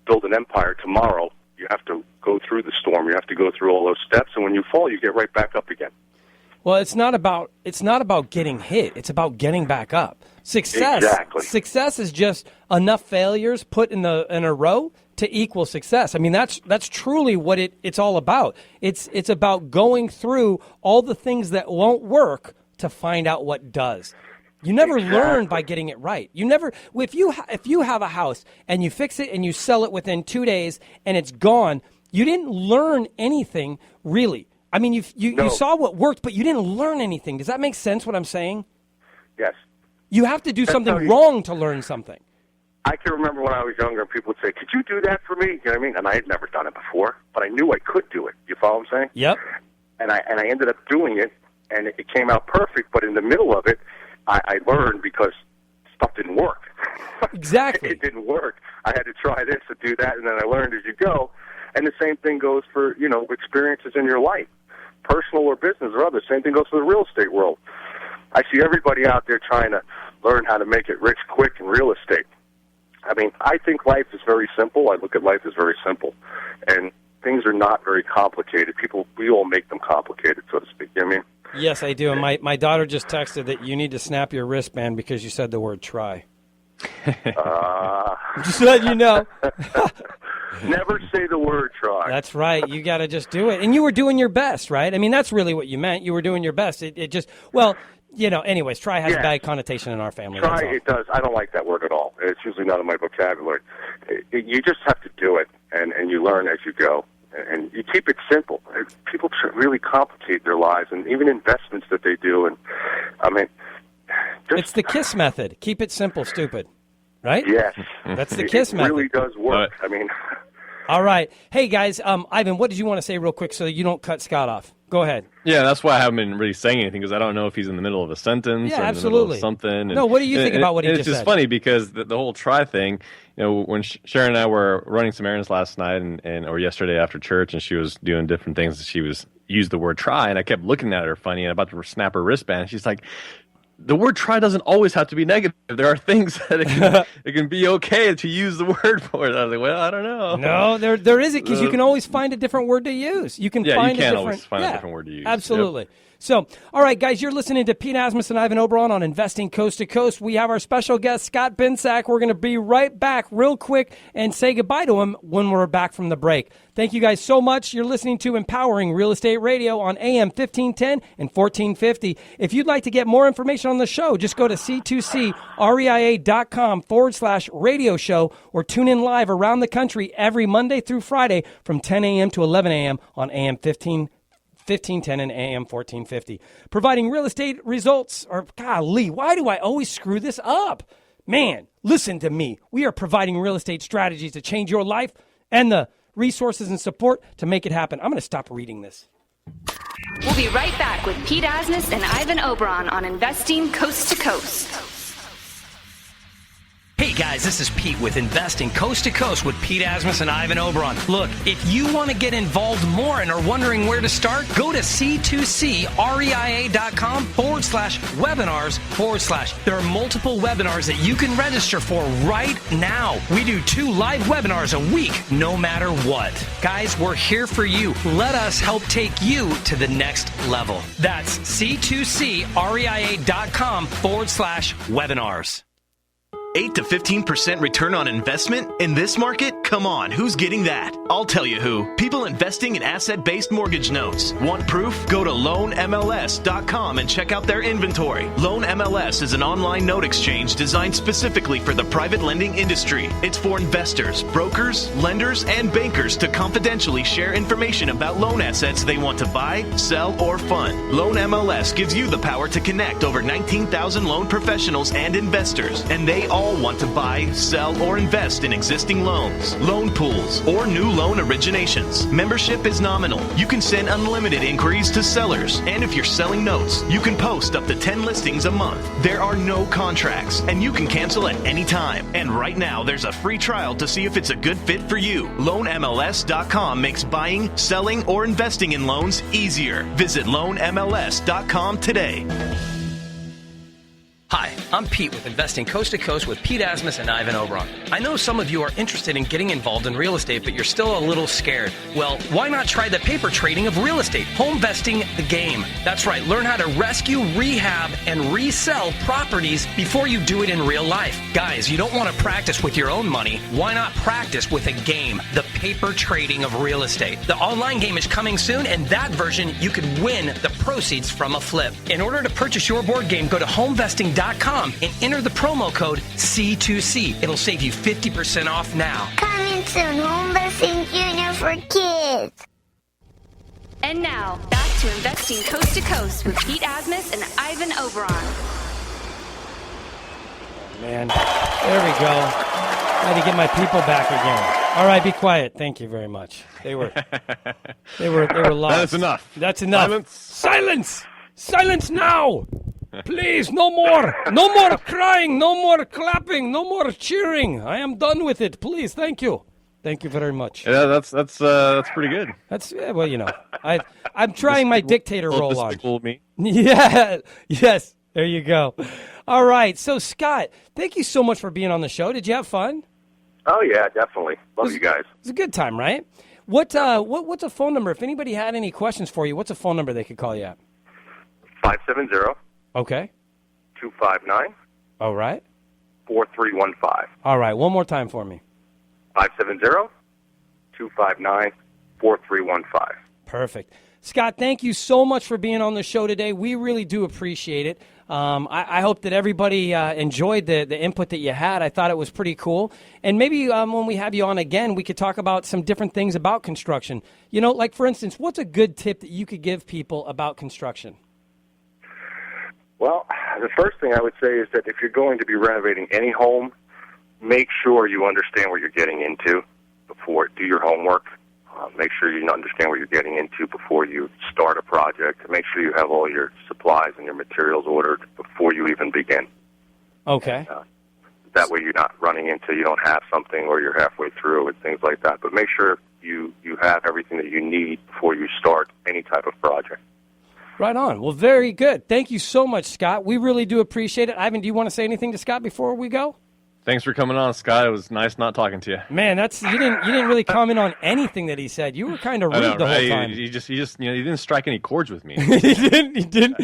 build an empire tomorrow. You have to go through the storm. You have to go through all those steps, and when you fall, you get right back up again. Well, it's not about getting hit. It's about getting back up. Success is just enough failures put in a row to equal success. I mean, that's truly what it's all about. It's about going through all the things that won't work to find out what does. You never learn by getting it right. You never. If you have a house and you fix it and you sell it within 2 days and it's gone, you didn't learn anything really. I mean, you saw what worked, but you didn't learn anything. Does that make sense, what I'm saying? Yes. You have to do something wrong to learn something. I can remember when I was younger, and people would say, could you do that for me? You know what I mean? And I had never done it before, but I knew I could do it. You follow what I'm saying? Yep. And I ended up doing it, and it came out perfect, but in the middle of it, I learned because stuff didn't work. Exactly. It didn't work. I had to try this and do that, and then I learned as you go. And the same thing goes for, experiences in your life, personal or business or other. Same thing goes for the real estate world. I see everybody out there trying to learn how to make it rich quick in real estate. I mean, I think life is very simple. I look at life as very simple. And things are not very complicated. We all make them complicated, so to speak. You know what I mean? Yes, I do. And my daughter just texted that you need to snap your wristband because you said the word try. Just to let you know. Never say the word try. That's right. You got to just do it. And you were doing your best, right? I mean, that's really what you meant. You were doing your best. It just, anyways, try has a bad connotation in our family. Try, it does. I don't like that word at all. It's usually not in my vocabulary. You just have to do it, and you learn as you go. And you keep it simple. People really complicate their lives, and even investments that they do. And I mean, it's the KISS method. Keep it simple, stupid. Right? Yes. That's the KISS method. It really does work. I mean. All right. Hey, guys, Ivan, what did you want to say real quick so you don't cut Scott off? Go ahead. Yeah, that's why I haven't been really saying anything, because I don't know if he's in the middle of a sentence or in the middle of something. No, what do you think about what he just said? It's just funny because the whole try thing, when Sharon and I were running some errands last night or yesterday after church, and she was doing different things, she used the word try, and I kept looking at her funny and about to snap her wristband, and she's like, the word try doesn't always have to be negative. There are things that it can be okay to use the word for it. I was like, well, I don't know. No, there isn't, because you can always find a different word to use. You can always find a different word to use. Absolutely. Yep. So, all right, guys, you're listening to Pete Asmus and Ivan Oberon on Investing Coast to Coast. We have our special guest, Scott Binsack. We're going to be right back real quick and say goodbye to him when we're back from the break. Thank you guys so much. You're listening to Empowering Real Estate Radio on AM 1510 and 1450. If you'd like to get more information on the show, just go to c2creia.com/radio show or tune in live around the country every Monday through Friday from 10 a.m. to 11 a.m. on AM 1510 and AM 1450. Providing real estate results, golly, why do I always screw this up? Man, listen to me. We are providing real estate strategies to change your life and the resources and support to make it happen. I'm going to stop reading this. We'll be right back with Pete Asmus and Ivan Oberon on Investing Coast to Coast. Hey guys, this is Pete with Investing Coast to Coast with Pete Asmus and Ivan Oberon. Look, if you want to get involved more and are wondering where to start, go to c2creia.com/webinars/. There are multiple webinars that you can register for right now. We do 2 live webinars a week, no matter what. Guys, we're here for you. Let us help take you to the next level. That's c2creia.com/webinars. 8 to 15% return on investment? In this market? Come on, who's getting that? I'll tell you who. People investing in asset-based mortgage notes. Want proof? Go to loanmls.com and check out their inventory. Loan MLS is an online note exchange designed specifically for the private lending industry. It's for investors, brokers, lenders, and bankers to confidentially share information about loan assets they want to buy, sell, or fund. Loan MLS gives you the power to connect over 19,000 loan professionals and investors, and they all want to buy, sell, or invest in existing loans, loan pools, or new loan originations. Membership is nominal. You can send unlimited inquiries to sellers, and if you're selling notes, you can post up to 10 listings a month. There are no contracts, and you can cancel at any time. And right now, there's a free trial to see if it's a good fit for you. LoanMLS.com makes buying, selling, or investing in loans easier. Visit LoanMLS.com today. Hi, I'm Pete with Investing Coast to Coast with Pete Asmus and Ivan Oberon. I know some of you are interested in getting involved in real estate, but you're still a little scared. Well, why not try the paper trading of real estate? Home vesting the game. That's right. Learn how to rescue, rehab, and resell properties before you do it in real life. Guys, you don't want to practice with your own money. Why not practice with a game? The paper trading of real estate. The online game is coming soon, and that version, you could win the proceeds from a flip. In order to purchase your board game, go to homevesting.com and enter the promo code C2C. It'll save you 50% off now. Coming soon, Home Investing Junior for kids. And now, back to Investing Coast to Coast with Pete Asmus and Ivan Oberon. Man, there we go. I had to get my people back again. All right, be quiet. Thank you very much. They were lost. That's enough. That's enough. Silence! Silence now! Please, no more. No more crying, no more clapping, no more cheering. I am done with it. Please, thank you. Thank you very much. Yeah, that's pretty good. That's well, you know. I'm trying my dictator role on. Me. Yeah. Yes. There you go. All right. So Scott, thank you so much for being on the show. Did you have fun? Oh yeah, definitely. Love you guys. It was a good time, right? What's a phone number? If anybody had any questions for you, what's a phone number they could call you at? 570. Okay. 259. All right. 4315. All right. One more time for me. 570-259-4315. Perfect. Scott, thank you so much for being on the show today. We really do appreciate it. I hope that everybody enjoyed the input that you had. I thought it was pretty cool. And maybe when we have you on again, we could talk about some different things about construction. You know, like, for instance, what's a good tip that you could give people about construction? Well, the first thing I would say is that if you're going to be renovating any home, make sure you understand what you're getting into before. Do your homework. Make sure you understand what you're getting into before you start a project. Make sure you have all your supplies and your materials ordered before you even begin. Okay. That way you're not running into you don't have something or you're halfway through and things like that. But make sure you have everything that you need before you start any type of project. Right on. Well, very good. Thank you so much, Scott. We really do appreciate it. Ivan, do you want to say anything to Scott before we go? Thanks for coming on, Scott. It was nice not talking to you. Man, you didn't really comment on anything that he said. You were kind of rude the whole time. You just you didn't strike any chords with me. He didn't.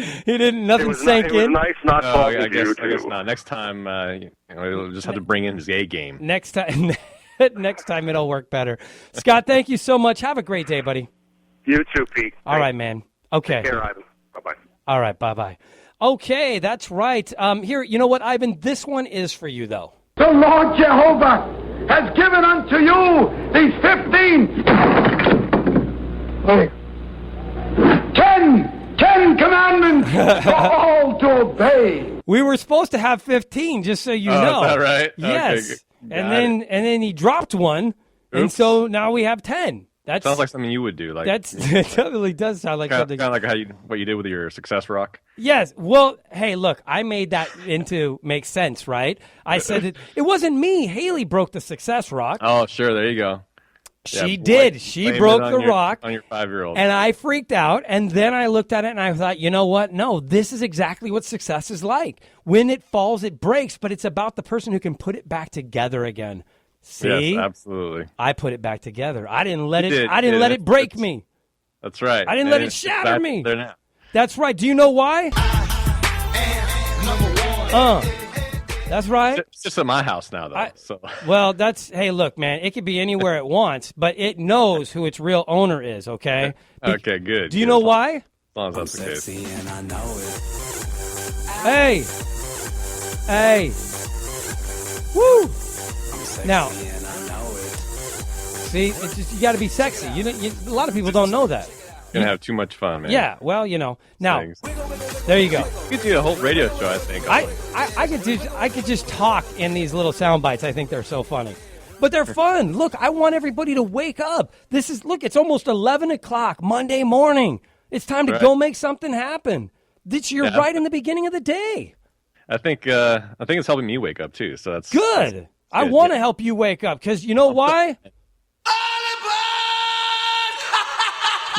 Nothing sank in. It was nice not talking to you. I guess not. Next time, we'll just have to bring in his A game. Next time it'll work better. Scott, thank you so much. Have a great day, buddy. You too, Pete. All right, man. Okay. Take care, Ivan. Bye-bye. All right, bye-bye. Okay, that's right. Here, you know what, Ivan? This one is for you, though. The Lord Jehovah has given unto you these 10 commandments for all to obey. We were supposed to have 15, just so you know. Is that right? Yes. Okay, and then he dropped one, and so now we have 10. Sounds like something you would do. Like it totally does sound like something. Kind of like what you did with your Success Rock. Yes. Well, hey, look, I made that into make sense, right? I said it wasn't me. Haley broke the Success Rock. Oh, sure. There you go. She did. She broke the rock on your 5-year-old, and I freaked out. And then I looked at it and I thought, you know what? No, this is exactly what success is like. When it falls, it breaks, but it's about the person who can put it back together again. See? Yes, absolutely. I put it back together. I didn't let it. I didn't let it break me. That's right. I didn't let it shatter me. There now. That's right. Do you know why? That's right. It's just at my house now, though. Well, hey, look, man, it could be anywhere it wants, but it knows who its real owner is, okay? Okay, good. Do you know why? As long as that's the case. And I know it. Hey. Woo. Now, see, it's just, you got to be sexy. A lot of people don't know that. You're going to have too much fun, man. Yeah, well, now, there you go. You could do a whole radio show, I think. I could just talk in these little sound bites. I think they're so funny. But they're fun. Look, I want everybody to wake up. It's almost 11 o'clock Monday morning. It's time to go make something happen. You're right in the beginning of the day. I think it's helping me wake up, too. So that's good. I want to help you wake up because you know why?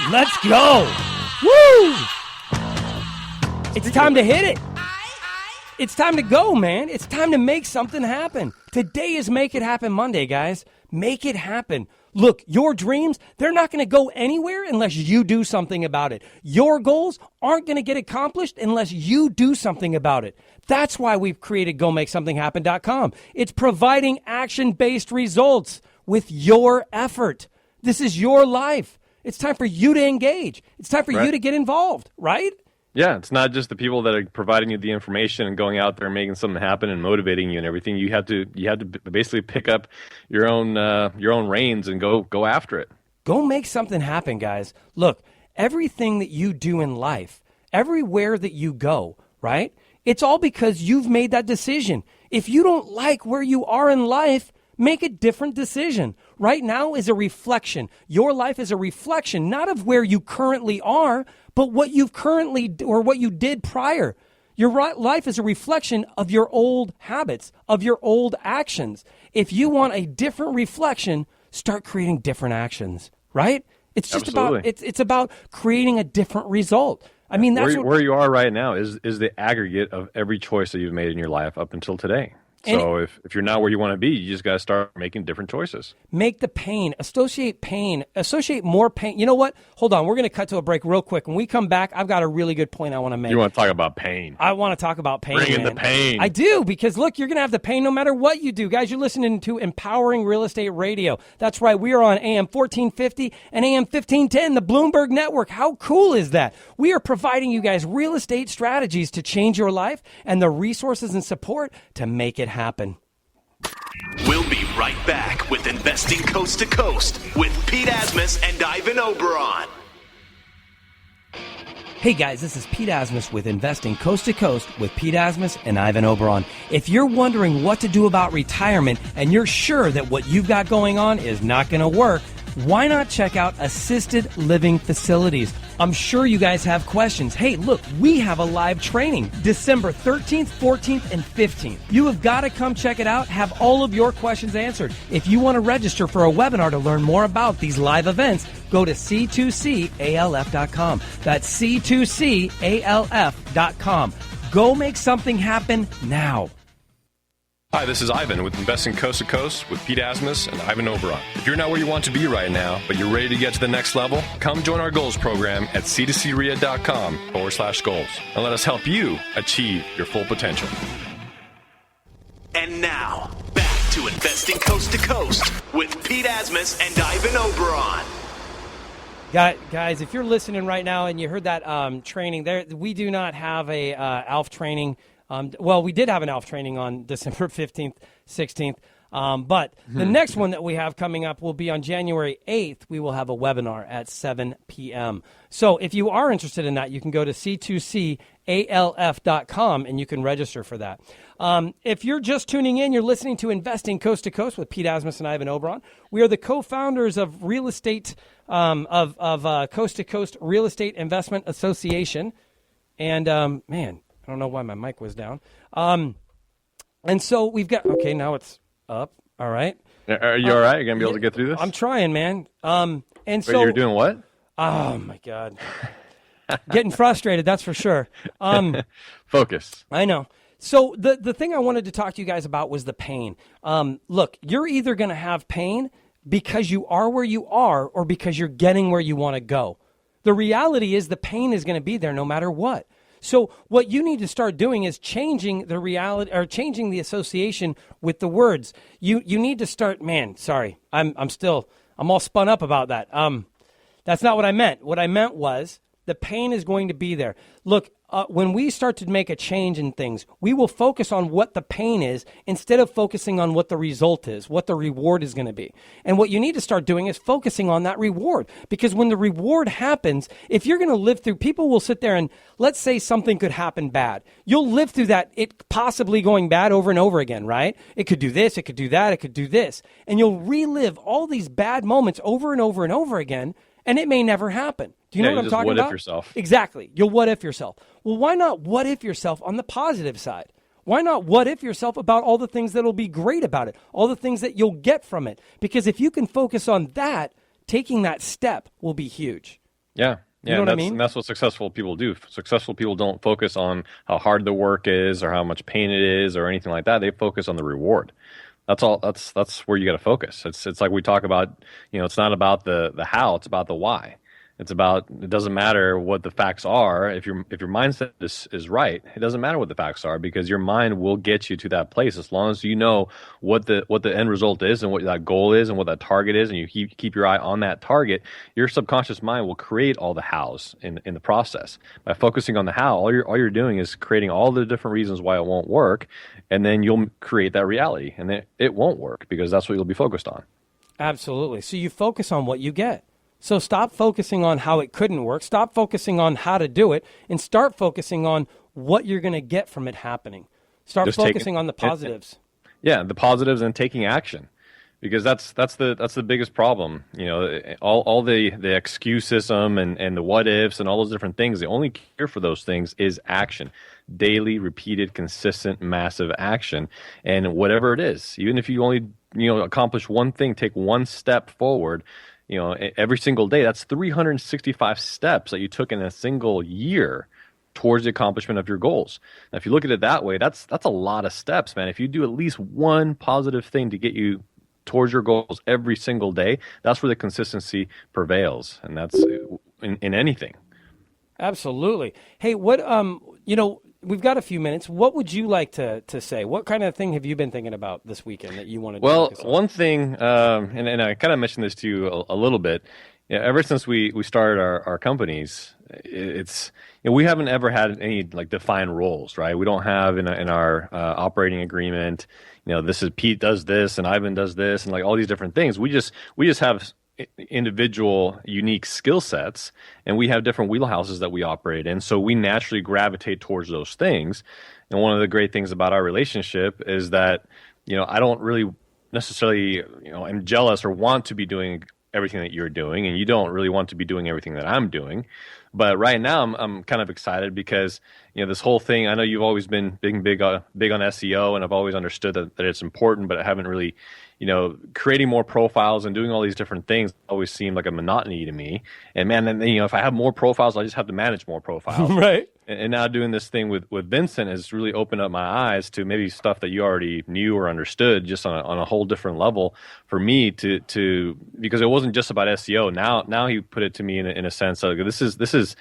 Let's go. Woo! It's time to hit it. It's time to go, man. It's time to make something happen. Today is Make It Happen Monday, guys. Make it happen. Look, your dreams, they're not going to go anywhere unless you do something about it. Your goals aren't going to get accomplished unless you do something about it. That's why we've created GoMakeSomethingHappen.com. It's providing action-based results with your effort. This is your life. It's time for you to engage. It's time for you to get involved, right? Yeah, it's not just the people that are providing you the information and going out there and making something happen and motivating you and everything. You have to basically pick up your own reins and go after it. Go make something happen, guys. Look, everything that you do in life, everywhere that you go, right? It's all because you've made that decision. If you don't like where you are in life, make a different decision. Right now is a reflection. Your life is a reflection, not of where you currently are, but what you've currently or what you did prior. Your life is a reflection of your old habits, of your old actions. If you want a different reflection, start creating different actions, right? It's just about it's about creating a different result. I mean, that's where you are right now is the aggregate of every choice that you've made in your life up until today. So if you're not where you want to be, you just got to start making different choices. Make the pain, associate more pain. You know what? Hold on. We're going to cut to a break real quick. When we come back, I've got a really good point I want to make. You want to talk about pain? I want to talk about pain. Bring in the pain. I do, because look, you're going to have the pain no matter what you do. Guys, you're listening to Empowering Real Estate Radio. That's right. We are on AM 1450 and AM 1510, the Bloomberg Network. How cool is that? We are providing you guys real estate strategies to change your life and the resources and support to make it happen. We'll be right back with Investing Coast to Coast with Pete Asmus and Ivan Oberon. Hey guys, this is Pete Asmus with Investing Coast to Coast with Pete Asmus and Ivan Oberon. If you're wondering what to do about retirement and you're sure that what you've got going on is not going to work, why not check out assisted living facilities? I'm sure you guys have questions. Hey, look, we have a live training December 13th, 14th, and 15th. You have got to come check it out, have all of your questions answered. If you want to register for a webinar to learn more about these live events, go to c2calf.com. That's c2calf.com. Go make something happen now. Hi, this is Ivan with Investing Coast to Coast with Pete Asmus and Ivan Oberon. If you're not where you want to be right now, but you're ready to get to the next level, come join our goals program at c2crea.com/goals and let us help you achieve your full potential. And now, back to Investing Coast to Coast with Pete Asmus and Ivan Oberon. Guys, if you're listening right now and you heard that training there, we do not have a ALF training. We did have an ALF training on December 15th, 16th. But the next one that we have coming up will be on January 8th. We will have a webinar at 7 p.m. So if you are interested in that, you can go to c2calf.com and you can register for that. If you're just tuning in, you're listening to Investing Coast to Coast with Pete Asmus and Ivan Oberon. We are the co-founders of Real Estate, of Coast to Coast Real Estate Investment Association. And, man, I don't know why my mic was down. And so we've got, okay, now it's up. All right. Are you all right? You're going to be able to get through this? I'm trying, man. And so Wait, you're doing what? Oh, my God. Getting frustrated, that's for sure. Focus. I know. So the thing I wanted to talk to you guys about was the pain. Look, you're either going to have pain because you are where you are or because you're getting where you want to go. The reality is the pain is going to be there no matter what. So what you need to start doing is changing the reality or changing the association with the words. You need to start, man, sorry. I'm all spun up about that. That's not what I meant. What I meant was the pain is going to be there. Look, when we start to make a change in things, we will focus on what the pain is instead of focusing on what the result is, what the reward is going to be. And what you need to start doing is focusing on that reward. Because when the reward happens, if you're going to live through, people will sit there and let's say something could happen bad. You'll live through that, it possibly going bad over and over again, right? It could do this, it could do that, it could do this. And you'll relive all these bad moments over and over and over again, and it may never happen. Do you know what I'm talking about? What if yourself. Exactly. You'll what if yourself. Well, why not what if yourself on the positive side? Why not what if yourself about all the things that will be great about it, all the things that you'll get from it? Because if you can focus on that, taking that step will be huge. Yeah. You know what I mean? And that's what successful people do. Successful people don't focus on how hard the work is or how much pain it is or anything like that. They focus on the reward. That's all. That's where you got to focus. It's like we talk about, it's not about the how, it's about the why. It's about, it doesn't matter what the facts are. If your mindset is right, it doesn't matter what the facts are because your mind will get you to that place as long as you know what the end result is and what that goal is and what that target is, and you keep your eye on that target. Your subconscious mind will create all the hows in the process. By focusing on the how, all you're doing is creating all the different reasons why it won't work, and then you'll create that reality, and then it won't work because that's what you'll be focused on. Absolutely. So you focus on what you get. So stop focusing on how it couldn't work. Stop focusing on how to do it and start focusing on what you're going to get from it happening. Start focusing on the positives. Yeah, the positives and taking action. Because that's the biggest problem. All the excusism and the what ifs and all those different things, the only cure for those things is action. Daily, repeated, consistent, massive action. And whatever it is, even if you only accomplish one thing, take one step forward, every single day, that's 365 steps that you took in a single year towards the accomplishment of your goals. Now, if you look at it that way, that's a lot of steps, man. If you do at least one positive thing to get you towards your goals every single day, that's where the consistency prevails, and that's in anything. Absolutely. Hey, what we've got a few minutes. What would you like to say? What kind of thing have you been thinking about this weekend that you want to do? Well, one thing, and I kind of mentioned this to you a little bit. Ever since we started our companies, it's we haven't ever had any defined roles, right? We don't have in our operating agreement, this is Pete does this and Ivan does this and all these different things. We just have individual unique skill sets, and we have different wheelhouses that we operate in, so we naturally gravitate towards those things. And one of the great things about our relationship is that I don't really necessarily am jealous or want to be doing everything that you're doing, and you don't really want to be doing everything that I'm doing. But right now I'm kind of excited because this whole thing, I know you've always been big on SEO, and I've always understood that it's important, but I haven't really creating more profiles and doing all these different things always seemed like a monotony to me. And man, then if I have more profiles, I just have to manage more profiles. Right. And now doing this thing with Vincent has really opened up my eyes to maybe stuff that you already knew or understood, just on a whole different level for me to because it wasn't just about SEO. Now he put it to me in a sense of this is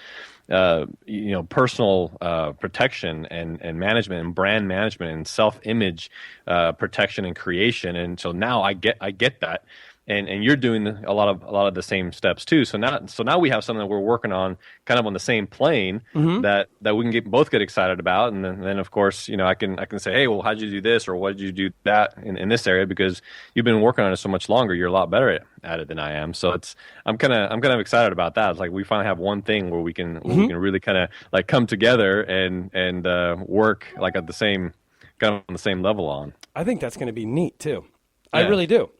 personal protection and management and brand management and self-image protection and creation. And so now I get that. and you're doing a lot of the same steps too. So now we have something that we're working on, kind of on the same plane that we can both get excited about, and then of course I can say, hey, well, how'd you do this, or what did you do that in this area, because you've been working on it so much longer. You're a lot better at it than I am. So I'm kind of excited about that. It's like we finally have one thing where we can really kind of like come together and work like at the same kind of on the same level on. I think that's going to be neat too. I really do.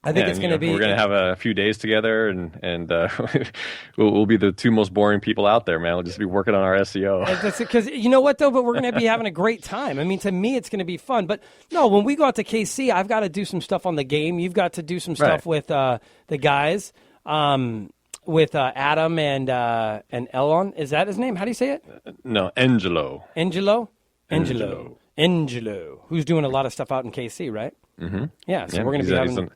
I think it's going to be. We're going to have a few days together, and we'll be the two most boring people out there, man. We'll just be working on our SEO. That's because you know what though, but we're going to be having a great time. I mean, to me, it's going to be fun. But no, when we go out to KC, I've got to do some stuff on the game. You've got to do some stuff with the guys, with Adam and Elon. Is that his name? How do you say it? No, Angelo. Angelo, who's doing a lot of stuff out in KC, right? Mm-hmm. Yeah, so we're going to be having...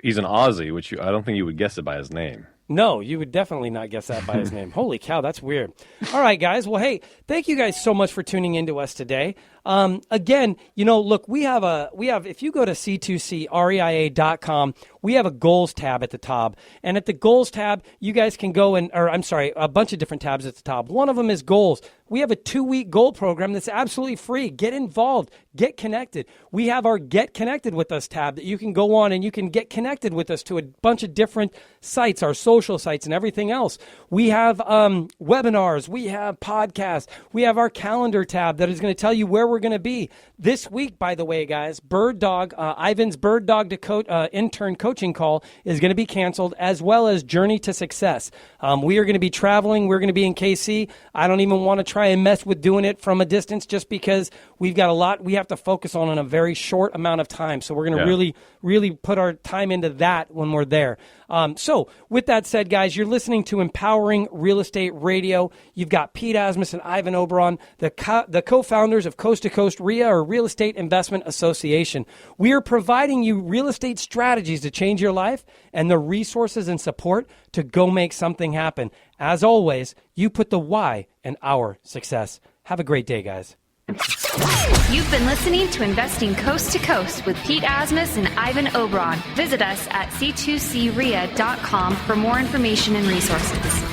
He's an Aussie, which I don't think you would guess it by his name. No, you would definitely not guess that by his name. Holy cow, that's weird. All right, guys. Well, hey, thank you guys so much for tuning into us today. Again, look, we have if you go to c2creia.com, we have a goals tab at the top. And at the goals tab, you guys can go a bunch of different tabs at the top. One of them is goals. We have a 2-week goal program that's absolutely free. Get involved. Get connected. We have our Get Connected With Us tab that you can go on and you can get connected with us to a bunch of different sites, our social sites and everything else. We have webinars. We have podcasts. We have our calendar tab that is going to tell you where we're going to be. This week, by the way, guys, Ivan's Bird Dog to intern coaching call is going to be canceled, as well as Journey to Success. We are going to be traveling. We're going to be in KC. I don't even want to try and mess with doing it from a distance, just because we've got a lot we have to focus on in a very short amount of time. So we're going to really put our time into that when we're there. So with that said, guys, you're listening to Empowering Real Estate Radio. You've got Pete Asmus and Ivan Oberon, the co-founders of Coast to Coast RIA, or Real Estate Investment Association. We are providing you real estate strategies to change your life and the resources and support to go make something happen. As always, you put the why in our success. Have a great day, guys. You've been listening to Investing Coast to Coast with Pete Asmus and Ivan Oberon. Visit us at c2creia.com for more information and resources.